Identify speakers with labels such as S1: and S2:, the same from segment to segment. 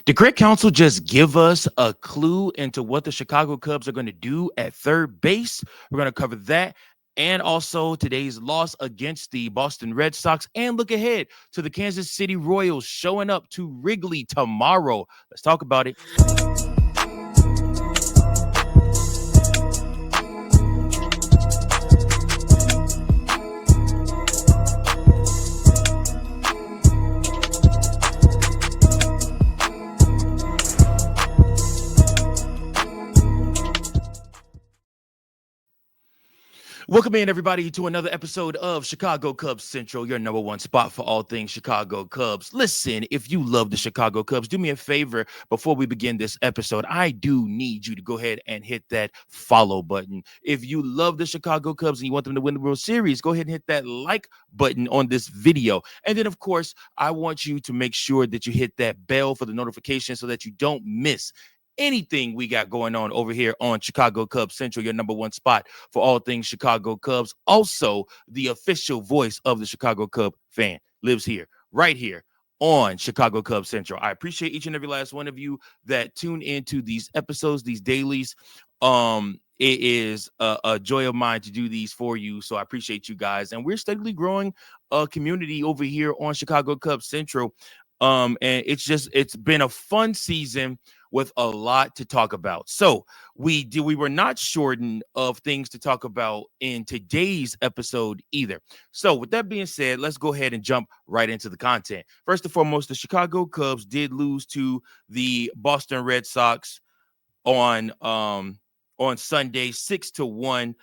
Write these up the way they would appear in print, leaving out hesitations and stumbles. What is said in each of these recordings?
S1: Did Greg Counsell just give us a clue into what the Chicago Cubs are going to do at third base? We're going to cover that and also today's loss against the Boston Red Sox and look ahead to the Kansas City Royals showing up to Wrigley tomorrow. Let's talk about it. Welcome in, everybody, to another episode of Chicago Cubs Central, your number one spot for all things Chicago Cubs. Listen, if you love the Chicago Cubs, do me a favor before we begin this episode. I do need you to go ahead and hit that follow button. If you love the Chicago Cubs and you want them to win the World Series, go ahead and hit that like button on this video. And then, of course, I want you to make sure that you hit that bell for the notification so that you don't miss anything we got going on over here on Chicago Cubs Central, your number one spot for all things Chicago Cubs. Also, the official voice of the Chicago Cub fan lives here, right here on Chicago Cubs Central. I appreciate each and every last one of you that tune into these episodes, these dailies. It is a joy of mine to do these for you, so I appreciate you guys. And we're steadily growing a community over here on Chicago Cubs Central. And it's been a fun season with a lot to talk about. So we were not shortened of things to talk about in today's episode either. So with that being said, let's go ahead and jump right into the content. First and foremost, the Chicago Cubs did lose to the Boston Red Sox on Sunday, 6-1.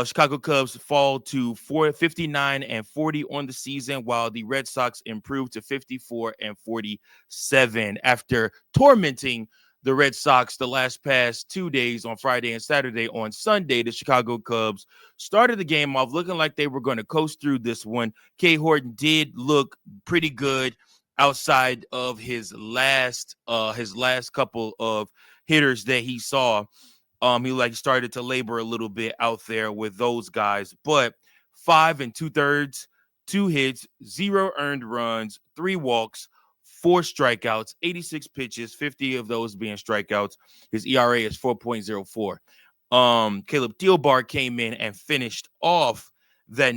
S1: Chicago Cubs fall to 59-40 on the season, while the Red Sox improved to 54-47 after tormenting the Red Sox the past 2 days on Friday and Saturday. On Sunday, the Chicago Cubs started the game off looking like they were going to coast through this one. K. Horton did look pretty good outside of his last couple of hitters that he saw. He started to labor a little bit out there with those guys, but 5 2/3, 2 hits, 0 earned runs, 3 walks, 4 strikeouts, 86 pitches, 50 of those being strikeouts. His ERA is 4.04. Caleb Thielbar came in and finished off that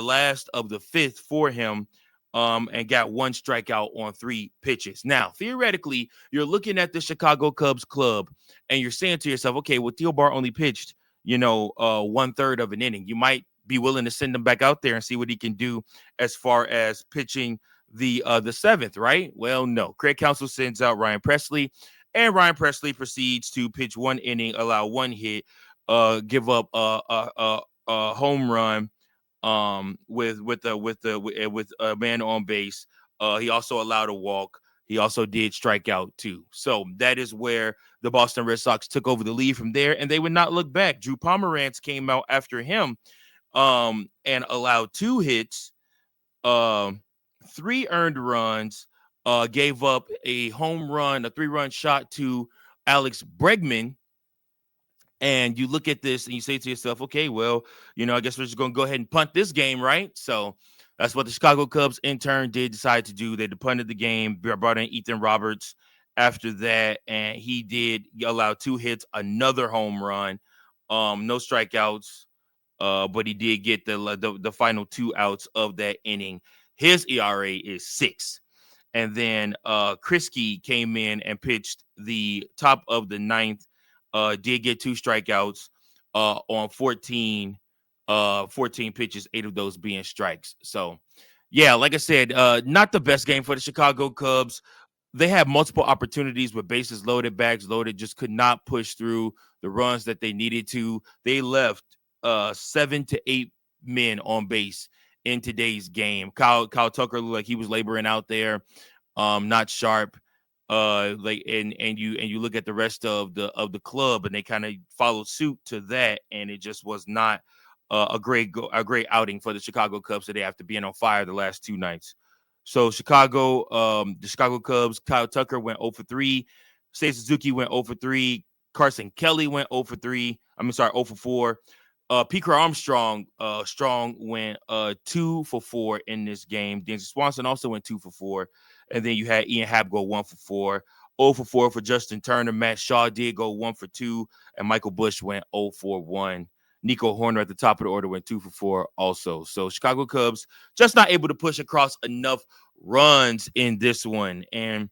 S1: last of the fifth for him. And got 1 strikeout on 3 pitches. Now, theoretically, you're looking at the Chicago Cubs club and you're saying to yourself, okay, well, Thielbar only pitched, 1/3 of an inning. You might be willing to send him back out there and see what he can do as far as pitching the 7th, right? Well, no. Craig Counsell sends out Ryan Presley, and Ryan Presley proceeds to pitch 1 inning, allow 1 hit, give up a home run. With a man on base. He also allowed a walk. He also did strike out too. So that is where the Boston Red Sox took over the lead from there, and they would not look back. Drew Pomeranz came out after him and allowed 2 hits, 3 earned runs, gave up a home run, a 3-run shot to Alex Bregman. And you look at this and you say to yourself, okay, well, I guess we're just going to go ahead and punt this game, right? So that's what the Chicago Cubs in turn did decide to do. They punted the game, brought in Ethan Roberts after that, and he did allow 2 hits, another home run, no strikeouts, but he did get the final 2 outs of that inning. His ERA is 6. And then Krisky came in and pitched the top of the 9th. Did get 2 strikeouts on 14 pitches, 8 of those being strikes. So, yeah, like I said, not the best game for the Chicago Cubs. They had multiple opportunities with bases loaded, bags loaded, just could not push through the runs that they needed to. They left 7 to 8 men on base in today's game. Kyle Tucker looked like he was laboring out there, not sharp. And you look at the rest of the club and they kind of followed suit to that, and it just was not a great outing for the Chicago Cubs today after being on fire the last 2 nights. So the Chicago Cubs, Kyle Tucker went 0 for 3, Seiya Suzuki went 0 for 3, Carson Kelly went 0 for 3. 0 for 4. Peaker Armstrong went 2 for 4 in this game. Dansby Swanson also went 2 for 4. And then you had Ian Happ go 1 for 4. 0 for 4 for Justin Turner. Matt Shaw did go 1 for 2, and Michael Busch went 0 for 1. Nico Horner at the top of the order went 2 for 4 also. So Chicago Cubs just not able to push across enough runs in this one. And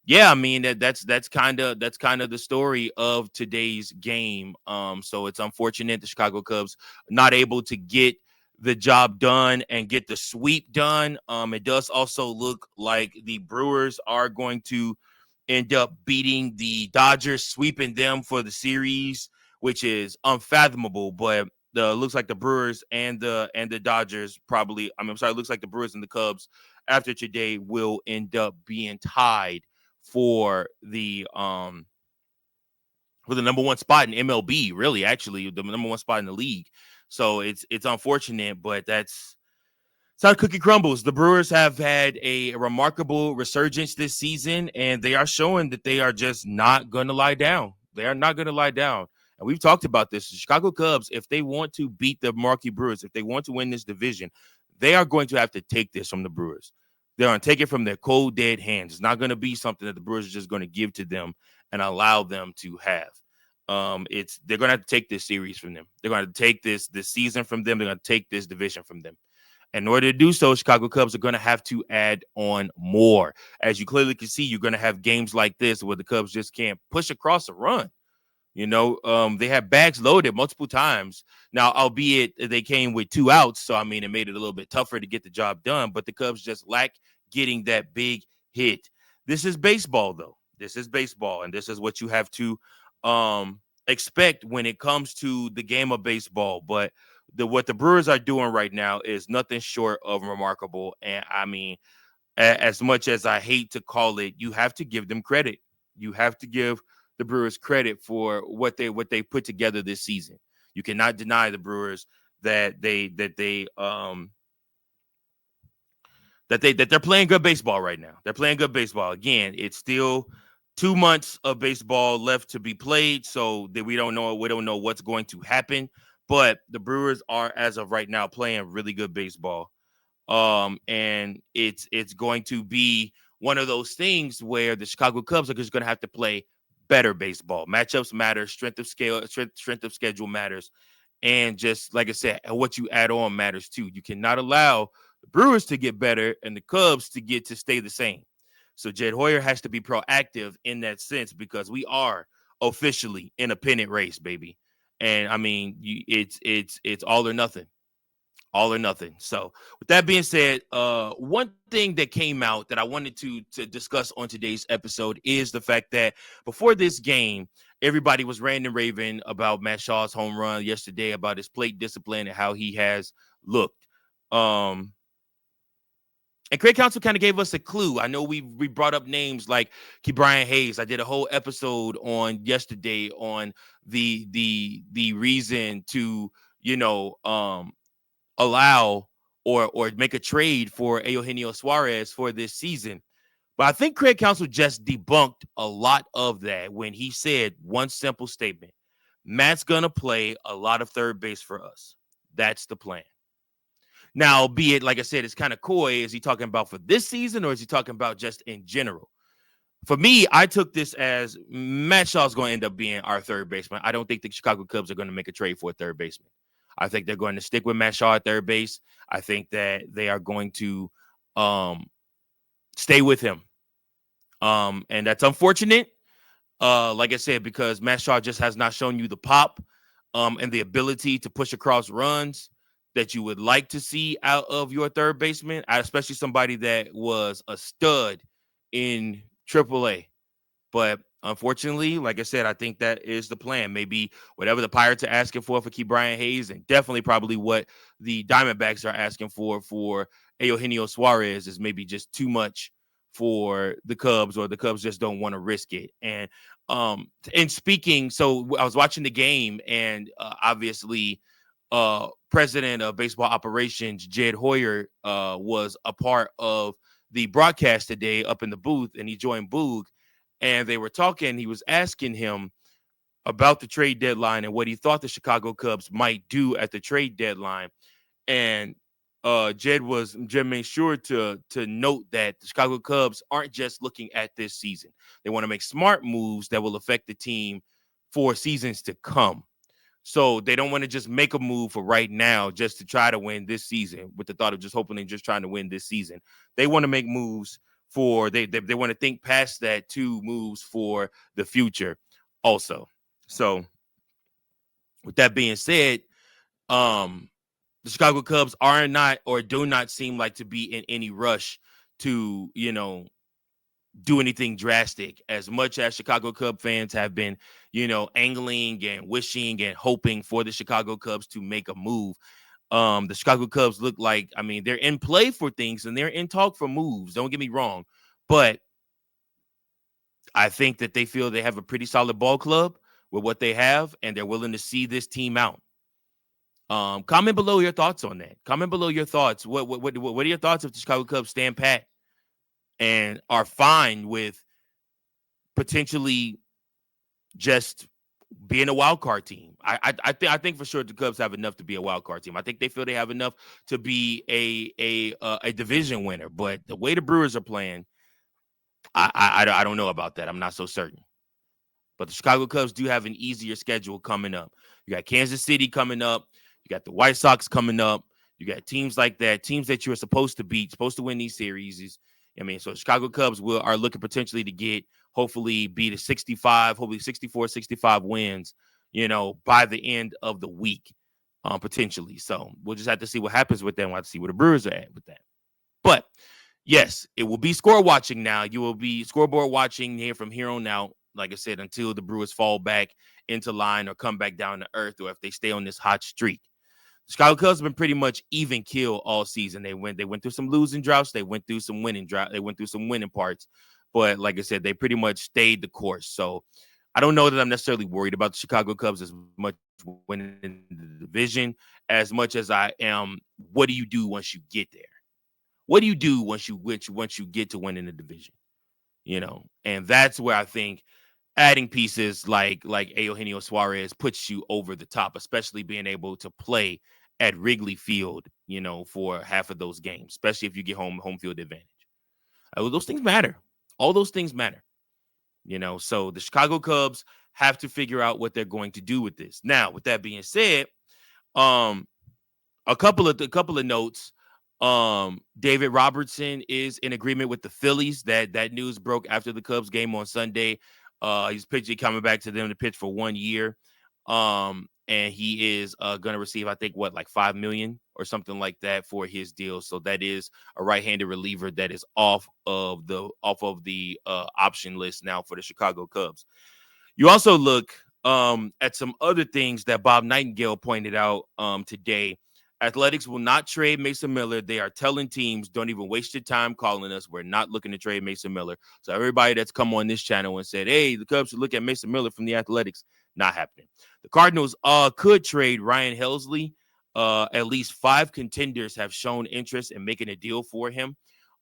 S1: yeah, I mean that's kind of the story of today's game. So it's unfortunate the Chicago Cubs not able to get the job done and get the sweep done. It does also look like the Brewers are going to end up beating the Dodgers, sweeping them for the series, which is unfathomable. But looks like the Brewers and the Dodgers probably. I'm sorry. It looks like the Brewers and the Cubs after today will end up being tied for the number one spot in MLB. Really, actually, the number one spot in the league. So it's unfortunate, but that's how cookie crumbles. The Brewers have had a remarkable resurgence this season, and they are showing that they are just not going to lie down. They are not going to lie down. And we've talked about this. The Chicago Cubs, if they want to beat the Milwaukee Brewers, if they want to win this division, they are going to have to take this from the Brewers. They're going to take it from their cold, dead hands. It's not going to be something that the Brewers are just going to give to them and allow them to have. They're going to have to take this series from them. They're going to take this season from them. They're going to take this division from them. In order to do so, Chicago Cubs are going to have to add on more. As you clearly can see, you're going to have games like this where the Cubs just can't push across a run. You know, they had bags loaded multiple times. Now, albeit they came with 2 outs, so I mean, it made it a little bit tougher to get the job done. But the Cubs just lack getting that big hit. This is baseball, though. This is baseball, and this is what you have to expect when it comes to the game of baseball. But what the Brewers are doing right now is nothing short of remarkable. And I mean, as much as I hate to call it, you have to give them credit. You have to give the Brewers credit for what they put together this season. You cannot deny the Brewers that they're playing good baseball right now. They're playing good baseball. Again, it's still 2 months of baseball left to be played, so that we don't know what's going to happen. But the Brewers are, as of right now, playing really good baseball. And it's going to be one of those things where the Chicago Cubs are just going to have to play better baseball. Matchups matter, strength of schedule matters, and just like I said, what you add on matters too. You cannot allow the Brewers to get better and the Cubs to stay the same. So Jed Hoyer has to be proactive in that sense because we are officially in a pennant race, baby. And I mean, it's all or nothing. All or nothing. So with that being said, one thing that came out that I wanted to discuss on today's episode is the fact that before this game, everybody was ranting and raving about Matt Shaw's home run yesterday, about his plate discipline and how he has looked. And Craig Counsell kind of gave us a clue. I know we brought up names like Ke'Bryan Hayes. I did a whole episode on yesterday on the reason to, allow or make a trade for Eugenio Suarez for this season. But I think Craig Counsell just debunked a lot of that when he said one simple statement: Matt's going to play a lot of third base for us. That's the plan. Now, be it, like I said, it's kind of coy. Is he talking about for this season or is he talking about just in general? For me, I took this as Matt Shaw's going to end up being our third baseman. I don't think the Chicago Cubs are going to make a trade for a third baseman. I think they're going to stick with Matt Shaw at third base. I think that they are going to stay with him. And that's unfortunate, like I said, because Matt Shaw just has not shown you the pop and the ability to push across runs that you would like to see out of your third baseman, especially somebody that was a stud in AAA. But unfortunately, like I said, I think that is the plan. Maybe whatever the Pirates are asking for Ke'Bryan Hayes, and definitely probably what the Diamondbacks are asking for Eugenio Suarez is maybe just too much for the Cubs, or the Cubs just don't want to risk it. And speaking, so I was watching the game, and obviously president of baseball operations, Jed Hoyer, was a part of the broadcast today up in the booth, and he joined Boog. And they were talking, he was asking him about the trade deadline and what he thought the Chicago Cubs might do at the trade deadline. And Jed made sure to note that the Chicago Cubs aren't just looking at this season. They want to make smart moves that will affect the team for seasons to come. So they don't want to just make a move for right now just to try to win this season with the thought of just hoping and just trying to win this season. They want to make moves for they want to think past that to moves for the future also. So with that being said, um the Chicago Cubs are not or do not seem like to be in any rush to, do anything drastic, as much as Chicago Cub fans have been, angling and wishing and hoping for the Chicago Cubs to make a move. The Chicago Cubs look like, they're in play for things and they're in talk for moves. Don't get me wrong. But I think that they feel they have a pretty solid ball club with what they have, and they're willing to see this team out. Comment below your thoughts on that. Comment below your thoughts. What are your thoughts if the Chicago Cubs stand pat and are fine with potentially just being a wild card team? I think for sure the Cubs have enough to be a wild card team. I think they feel they have enough to be a division winner. But the way the Brewers are playing, I don't know about that. I'm not so certain. But the Chicago Cubs do have an easier schedule coming up. You got Kansas City coming up. You got the White Sox coming up. You got teams like that, teams that you're supposed to beat, supposed to win these series. So the Chicago Cubs are looking potentially to hopefully beat a 65, hopefully 64, 65 wins, by the end of the week, potentially. So we'll just have to see what happens with them. We'll have to see where the Brewers are at with that. But yes, it will be score watching now. You will be scoreboard watching here from here on out. Like I said, until the Brewers fall back into line or come back down to earth, or if they stay on this hot streak. The Chicago Cubs have been pretty much even kill all season. They went through some losing droughts. They went through some winning drought. They went through some winning parts. But like I said, they pretty much stayed the course. So I don't know that I'm necessarily worried about the Chicago Cubs as much winning the division as much as I am. What do you do once you get there? What do you do once you get to winning the division? And that's where I think adding pieces like Eugenio Suarez puts you over the top, especially being able to play at Wrigley Field, for half of those games, especially if you get home field advantage. Those things matter. All those things matter. So the Chicago Cubs have to figure out what they're going to do with this. Now, with that being said, a couple of notes. David Robertson is in agreement with the Phillies. That news broke after the Cubs game on Sunday. He's coming back to them to pitch for 1 year. And he is going to receive, I think, like $5 million or something like that for his deal. So that is a right-handed reliever that is off of the option list now for the Chicago Cubs. You also look at some other things that Bob Nightingale pointed out today. Athletics will not trade Mason Miller. They are telling teams, don't even waste your time calling us. We're not looking to trade Mason Miller. So everybody that's come on this channel and said, hey, the Cubs should look at Mason Miller from the Athletics, not happening. The Cardinals could trade Ryan Helsley. At least 5 contenders have shown interest in making a deal for him.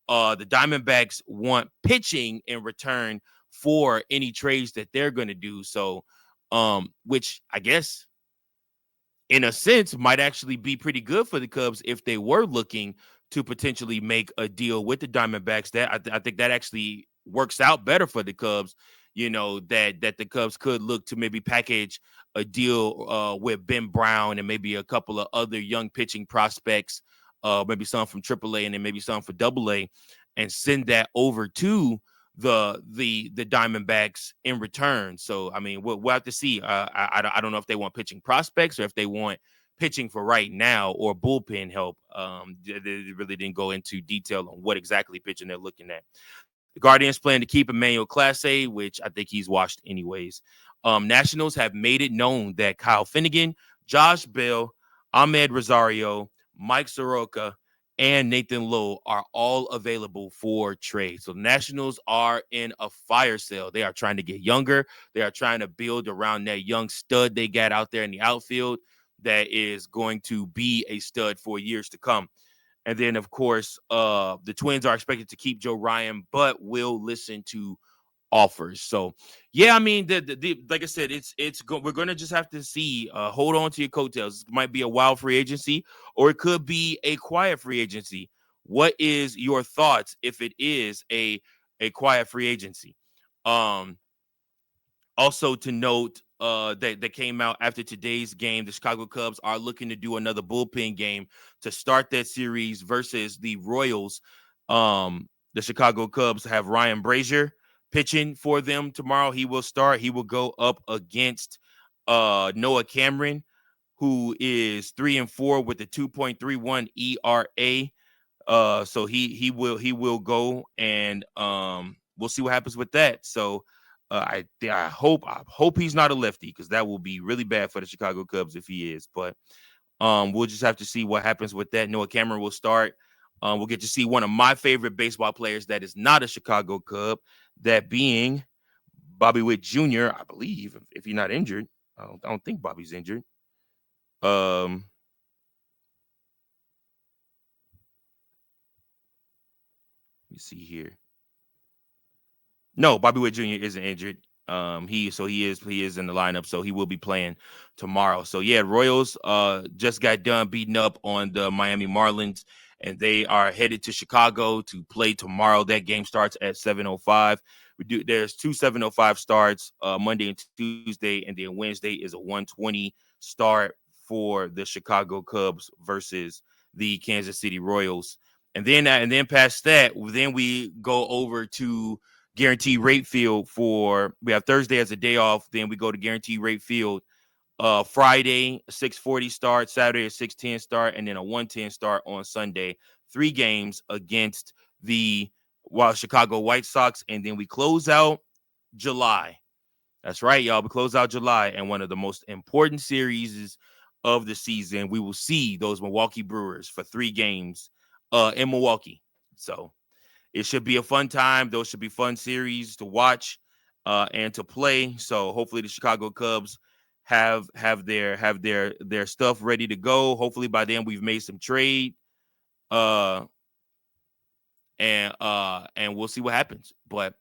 S1: The Diamondbacks want pitching in return for any trades that they're going to do. So, which I guess, in a sense, might actually be pretty good for the Cubs if they were looking to potentially make a deal with the Diamondbacks. That I think that actually works out better for the Cubs. That the Cubs could look to maybe package a deal with Ben Brown and maybe a couple of other young pitching prospects, maybe some from AAA and then maybe some for AA, and send that over to the Diamondbacks in return. So we'll have to see. I don't know if they want pitching prospects or if they want pitching for right now or bullpen help. They really didn't go into detail on what exactly pitching they're looking at. The Guardians plan to keep Emmanuel Clase, which I think he's washed anyways. Nationals have made it known that Kyle Finnegan, Josh Bell, Ahmed Rosario, Mike Soroka, and Nathan Lowe are all available for trade. So the Nationals are in a fire sale. They are trying to get younger. They are trying to build around that young stud they got out there in the outfield that is going to be a stud for years to come. And then, of course, the Twins are expected to keep Joe Ryan, but will listen to offers. So yeah, I mean, like I said, we're gonna just have to see. Hold on to your coattails. It might be a wild free agency, or it could be a quiet free agency. What is your thoughts if it is a quiet free agency? Also to note, that came out after today's game, the Chicago Cubs are looking to do another bullpen game to start that series versus the Royals. The Chicago Cubs have Ryan Brazier pitching for them tomorrow. He will start. He will go up against Noah Cameron, who is 3-4 with a 2.31 ERA. So he will go, and we'll see what happens with that. So I hope he's not a lefty, because that will be really bad for the Chicago Cubs if he is. But we'll just have to see what happens with that. Noah Cameron will start. We'll get to see one of my favorite baseball players that is not a Chicago Cub, that being Bobby Witt Jr., I believe, if he's not injured. I don't think Bobby's injured. Let me see here. No, Bobby Witt Jr. isn't injured. He is in the lineup, so he will be playing tomorrow. So yeah, Royals just got done beating up on the Miami Marlins, and they are headed to Chicago to play tomorrow. That game starts at 7:05. There's two 7:05 starts, Monday and Tuesday, and then Wednesday is a 1:20 start for the Chicago Cubs versus the Kansas City Royals. And then past that, then we go over to Guaranteed Rate Field we have Thursday as a day off. Then we go to Guaranteed Rate Field Friday, 6:40 start, Saturday, a 6:10 start, and then a 1:10 start on Sunday. 3 games against the Chicago White Sox. And then we close out July. That's right, y'all. We close out July, and one of the most important series of the season, we will see those Milwaukee Brewers for 3 games in Milwaukee. So it should be a fun time. Those should be fun series to watch and to play. So hopefully the Chicago Cubs have their stuff ready to go. Hopefully by then we've made some trade. And we'll see what happens. But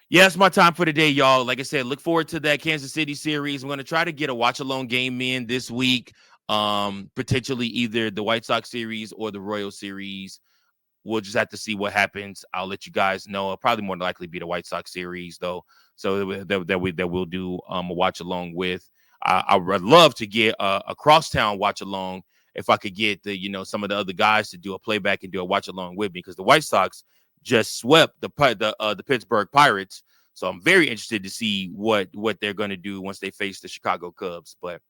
S1: yeah, that's my time for today, y'all. Like I said, look forward to that Kansas City series. I'm going to try to get a watch-along game in this week, potentially either the White Sox series or the Royal series. We'll just have to see what happens. I'll let you guys know. It'll probably more than likely be the White Sox series, though, so that we'll do a watch-along with. I would love to get a crosstown watch-along if I could get some of the other guys to do a playback and do a watch-along with me, because the White Sox just swept the Pittsburgh Pirates. So I'm very interested to see what they're going to do once they face the Chicago Cubs. But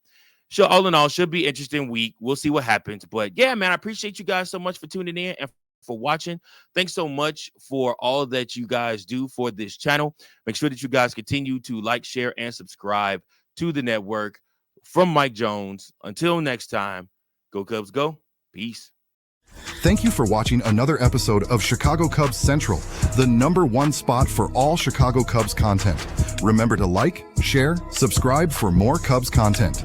S1: sure, all in all, should be an interesting week. We'll see what happens. But yeah, man, I appreciate you guys so much for tuning in and for watching. Thanks so much for all that you guys do for this channel. Make sure that you guys continue to like, share, and subscribe to the network. From Mike Jones, until next time, go Cubs go. Peace.
S2: Thank you for watching another episode of Chicago Cubs Central, the #1 spot for all Chicago Cubs content. Remember to like, share, subscribe for more Cubs content.